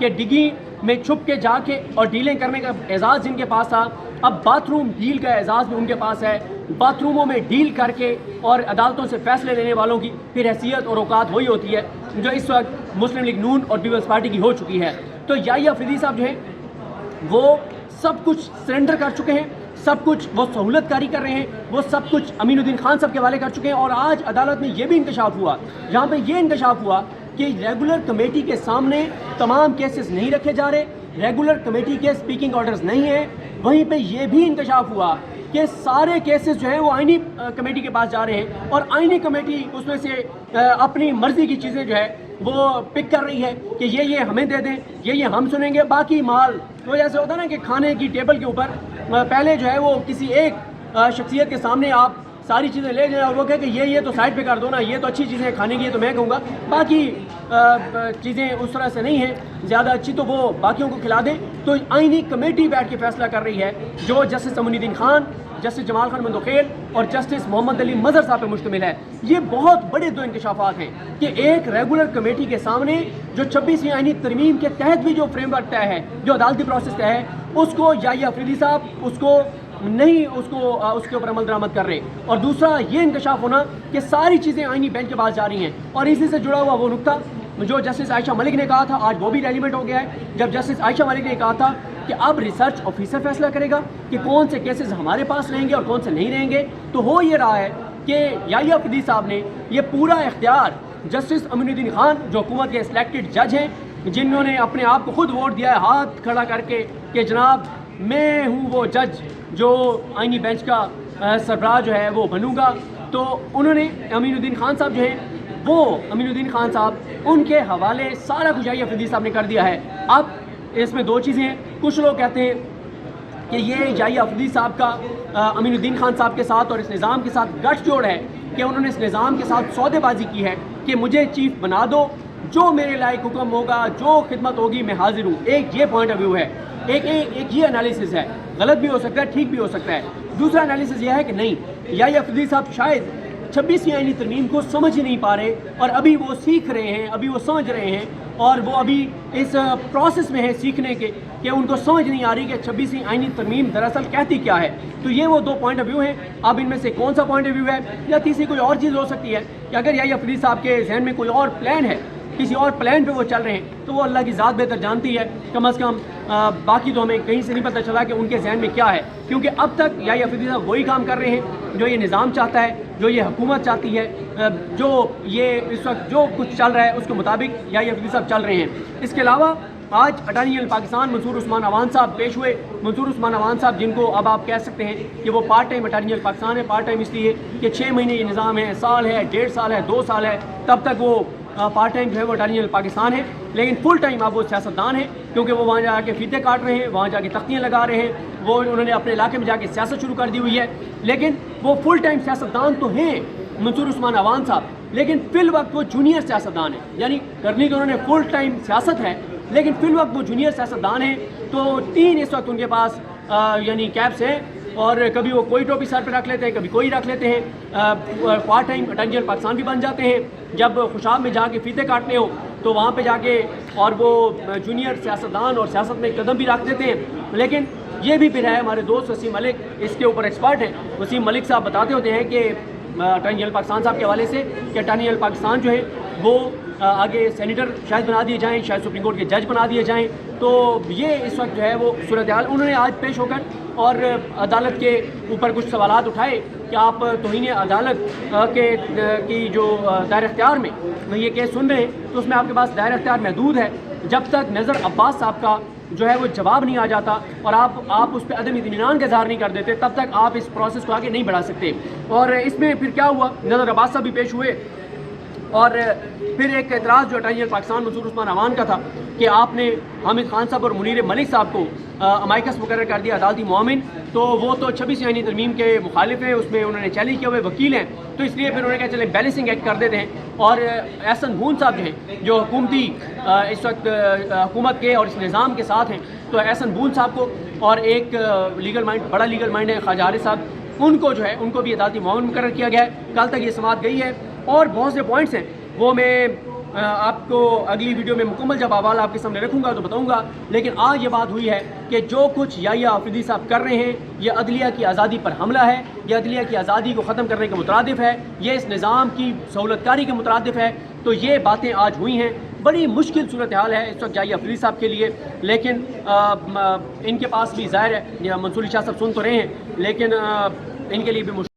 کہ ڈگی میں چھپ کے جا کے اور ڈیلنگ کرنے کا اعزاز جن کے پاس تھا، اب باتھ روم ڈیل کا اعزاز بھی ان کے پاس ہے. باتھ روموں میں ڈیل کر کے اور عدالتوں سے فیصلے لینے والوں کی پھر حیثیت اور اوقات وہی ہوتی ہے جو اس وقت مسلم لیگ نون اور پیپلز پارٹی کی ہو چکی ہے. تو یحییٰ افریدی صاحب جو ہیں وہ سب کچھ سرنڈر کر چکے ہیں، سب کچھ وہ سہولت کاری کر رہے ہیں، وہ سب کچھ امین الدین خان صاحب کے حوالے کر چکے ہیں. اور آج عدالت میں یہ بھی انکشاف ہوا، جہاں پہ یہ انکشاف ہوا کہ ریگولر کمیٹی کے سامنے تمام کیسز نہیں رکھے جا رہے، ریگولر کمیٹی کے سپیکنگ آرڈرز نہیں ہیں. وہیں پہ یہ بھی انکشاف ہوا کہ سارے کیسز جو ہیں وہ آئینی کمیٹی کے پاس جا رہے ہیں اور آئینی کمیٹی اس میں سے اپنی مرضی کی چیزیں جو ہے وہ پک کر رہی ہے کہ یہ ہمیں دے دیں، یہ ہم سنیں گے، باقی مال تو جیسے ہوتا ہے نا کہ کھانے کی ٹیبل کے اوپر پہلے جو ہے وہ کسی ایک شخصیت کے سامنے آپ ساری چیزیں لے جائیں اور وہ کہے کہ یہ تو سائڈ پہ کر دو نا، یہ تو اچھی چیزیں ہیں کھانے کی، یہ تو میں کہوں گا، باقی چیزیں اس طرح سے نہیں ہیں زیادہ اچھی تو وہ باقیوں کو کھلا دیں. تو آئینی کمیٹی بیٹھ کے فیصلہ کر رہی ہے جو جسٹس امین الدین خان، جسٹس جمال خان مندوخیل اور جسٹس محمد علی مظہر صاحب پہ مشتمل ہے. یہ بہت بڑے دو انکشافات ہیں کہ ایک ریگولر کمیٹی کے سامنے جو 26ویں آئینی ترمیم کے تحت بھی جو فریم ورک طے ہے، جو عدالتی پروسیس طے ہے، اس کو یحییٰ افریدی صاحب اس کے اوپر عمل درآمد کر رہے. اور دوسرا یہ انکشاف ہونا کہ ساری چیزیں آئینی بینچ کے پاس جا رہی ہیں. اور اسی سے جڑا ہوا وہ نقطہ جو جسٹس عائشہ ملک نے کہا تھا، آج وہ بھی ریلیونٹ ہو گیا ہے، جب جسٹس عائشہ ملک نے کہا تھا کہ اب ریسرچ آفیسر فیصلہ کرے گا کہ کون سے کیسز ہمارے پاس رہیں گے اور کون سے نہیں رہیں گے. تو ہو یہ رہا ہے کہ یحییٰ افریدی صاحب نے یہ پورا اختیار جسٹس امین الدین خان جو حکومت کے سلیکٹڈ جج ہیں، جنہوں نے اپنے آپ کو خود ووٹ دیا ہے ہاتھ کھڑا کر کے کہ جناب میں ہوں وہ جج جو آئینی بینچ کا سربراہ جو ہے وہ بنوں گا. تو انہوں نے امین الدین خان صاحب جو ہیں وہ امین الدین خان صاحب ان کے حوالے سارا کچھ یحییٰ افریدی صاحب نے کر دیا ہے. اب اس میں دو چیزیں ہیں، کچھ لوگ کہتے ہیں کہ یہ یحییٰ افریدی صاحب کا امین الدین خان صاحب کے ساتھ اور اس نظام کے ساتھ گٹھ جوڑ ہے کہ انہوں نے اس نظام کے ساتھ سودے بازی کی ہے کہ مجھے چیف بنا دو، جو میرے لائق حکم ہوگا، جو خدمت ہوگی میں حاضر ہوں. ایک یہ پوائنٹ آف ویو ہے، ایک یہ انالیسس ہے، غلط بھی ہو سکتا ہے، ٹھیک بھی ہو سکتا ہے. دوسرا انالیسس یہ ہے کہ نہیں، یحییٰ افریدی صاحب شاید 26ویں آئینی ترمیم کو سمجھ ہی نہیں پا رہے اور ابھی وہ سیکھ رہے ہیں، ابھی وہ سمجھ رہے ہیں اور وہ ابھی اس پروسیس میں ہے سیکھنے کے کہ ان کو سمجھ نہیں آ رہی کہ 26ویں آئینی ترمیم دراصل کہتی کیا ہے. تو یہ وہ دو پوائنٹ آف ویو ہیں. اب ان میں سے کون سا پوائنٹ آف ویو ہے یا تیسری کوئی اور چیز ہو سکتی ہے کہ اگر یحییٰ افریدی صاحب کے ذہن میں کوئی اور پلان ہے، کسی اور پلان پہ وہ چل رہے ہیں، تو وہ اللہ کی ذات بہتر جانتی ہے. کم از کم باقی تو ہمیں کہیں سے نہیں پتہ چلا کہ ان کے ذہن میں کیا ہے، کیونکہ اب تک یحییٰ افریدی صاحب وہی کام کر رہے ہیں جو یہ نظام چاہتا ہے، جو یہ حکومت چاہتی ہے، جو یہ اس وقت جو کچھ چل رہا ہے اس کے مطابق یحییٰ افریدی صاحب چل رہے ہیں. اس کے علاوہ آج اٹارنی جنرل پاکستان منصور عثمان عوان صاحب پیش ہوئے. منصور عثمان عوان صاحب جن کو اب آپ کہہ سکتے ہیں کہ وہ part time attorney general Pakistan ہے. پارٹ ٹائم اس لیے کہ 6 مہینے یہ نظام ہے، سال ہے، 1.5 سال ہے، 2 سال ہے، تب تک وہ پارٹ ٹائم جو ہے وہ اٹارنی جنرل پاکستان ہے. لیکن فل ٹائم اب وہ سیاستدان ہیں، کیونکہ وہ وہاں جا کے فیتے کاٹ رہے ہیں، وہاں جا کے تختیاں لگا رہے ہیں، وہ انہوں نے اپنے علاقے میں جا کے سیاست شروع کر دی ہوئی ہے. لیکن وہ فل ٹائم سیاستدان تو ہیں منصور عثمان عوان صاحب، لیکن فی الوقت وہ جونیئر سیاستدان ہیں. یعنی کرنی تو انہوں نے فل ٹائم سیاست ہے، لیکن فی الوقت وہ جونیئر سیاستدان ہیں. تو 3 اس وقت ان کے پاس یعنی کیپس ہیں اور کبھی وہ کوئی ٹوپی سر پہ رکھ لیتے ہیں، کبھی کوئی رکھ لیتے ہیں. Part time attorney general Pakistan بھی بن جاتے ہیں. جب خوشاب میں جا کے فیتے کاٹنے ہو تو وہاں پہ جا کے اور وہ جونیئر سیاستدان اور سیاست میں قدم بھی رکھ دیتے ہیں. لیکن یہ بھی پھر ہے، ہمارے دوست وسیم ملک اس کے اوپر ایکسپرٹ ہیں. وسیم ملک صاحب بتاتے ہوتے ہیں کہ اٹارنی جنرل پاکستان صاحب کے حوالے سے کہ اٹارنی جنرل پاکستان جو ہے وہ آگے سینیٹر شاید بنا دیے جائیں، شاید سپریم کورٹ کے جج بنا دیے جائیں. تو یہ اس وقت جو ہے وہ صورتحال انہوں نے آج پیش ہو کر اور عدالت کے اوپر کچھ سوالات اٹھائے کہ آپ توہین عدالت کی جو دائرہ اختیار میں یہ کیس سن رہے ہیں تو اس میں آپ کے پاس دائرہ اختیار محدود ہے. جب تک نظر عباس صاحب کا جو ہے وہ جواب نہیں آ جاتا اور آپ اس پہ عدم اطمینان کا اظہار نہیں کر دیتے، تب تک آپ اس پروسیس کو آگے نہیں بڑھا سکتے. اور اس میں پھر کیا ہوا، نظر عباس صاحب بھی پیش ہوئے اور پھر ایک اعتراض جو اٹارنی جنرل پاکستان منصور عثمان عوان کا تھا کہ آپ نے حامد خان صاحب اور منیر ملک صاحب کو امائکس مقرر کر دیا عدالتی معاون. تو وہ تو 26ویں آئینی ترمیم کے مخالف ہیں، اس میں انہوں نے چیلنج کیا ہوئے وکیل ہیں، تو اس لیے پھر انہوں نے کہا چلیں بیلنسنگ ایکٹ کر دیتے ہیں. اور احسن بھون صاحب جو ہیں جو حکومتی اس وقت حکومت کے اور اس نظام کے ساتھ ہیں، تو احسن بھون صاحب کو اور ایک لیگل مائنڈ بڑا لیگل مائنڈ ہے خواجہ حارث صاحب، ان کو جو ہے ان کو بھی عدالتی معاون مقرر کیا گیا ہے. کل تک یہ سماعت گئی ہے اور بہت سے پوائنٹس ہیں وہ میں آپ کو اگلی ویڈیو میں مکمل جب احوال آپ کے سامنے رکھوں گا تو بتاؤں گا، لیکن آج یہ بات ہوئی ہے کہ جو کچھ یحییٰ آفریدی صاحب کر رہے ہیں یہ عدلیہ کی آزادی پر حملہ ہے، یہ عدلیہ کی آزادی کو ختم کرنے کے مترادف ہے، یہ اس نظام کی سہولت کاری کے مترادف ہے۔ تو یہ باتیں آج ہوئی ہیں، بڑی مشکل صورتحال ہے اس وقت یحییٰ آفریدی صاحب کے لیے، لیکن ان کے پاس بھی ظاہر ہے منصور علی شاہ صاحب سن تو رہے ہیں، لیکن ان کے لیے بھی